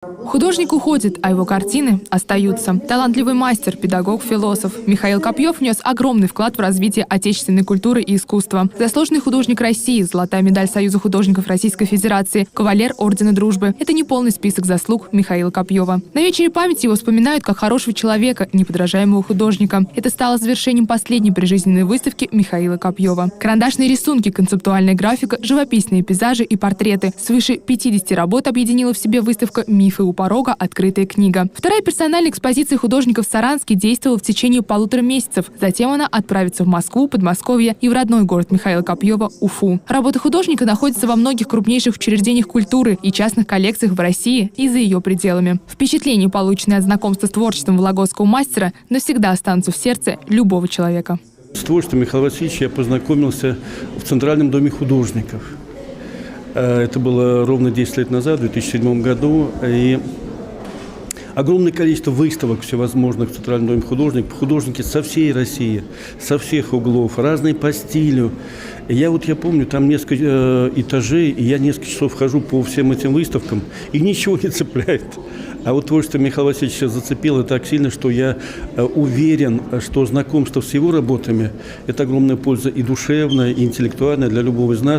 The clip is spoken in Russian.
Художник уходит, а его картины остаются. Талантливый мастер, педагог, философ Михаил Копьев внес огромный вклад в развитие отечественной культуры и искусства. Заслуженный художник России, золотая медаль Союза художников Российской Федерации, кавалер Ордена Дружбы. Это не полный список заслуг Михаила Копьева. На вечере памяти его вспоминают как хорошего человека, неподражаемого художника. Это стало завершением последней прижизненной выставки Михаила Копьева. Карандашные рисунки, концептуальная графика, живописные пейзажи и портреты. Свыше 50 работ объединила в себе выставка «Мифы у порога. Открытая книга». Вторая персональная экспозиция художников в Саранске действовала в течение 1,5 месяцев. Затем она отправится в Москву, Подмосковье и в родной город Михаила Копьева – Уфу. Работы художника находятся во многих крупнейших учреждениях культуры и частных коллекциях в России и за ее пределами. Впечатления, полученные от знакомства с творчеством вологодского мастера, навсегда останутся в сердце любого человека. С творчеством Михаила Васильевича я познакомился в Центральном доме художников. Это было ровно 10 лет назад, в 2007 году. И огромное количество выставок всевозможных в Центральном доме художников. Художники со всей России, со всех углов, разные по стилю. Я помню, там несколько этажей, и я несколько часов хожу по всем этим выставкам, и ничего не цепляет. А вот творчество Михаила Васильевича зацепило так сильно, что я уверен, что знакомство с его работами – это огромная польза и душевная, и интеллектуальная для любого из нас.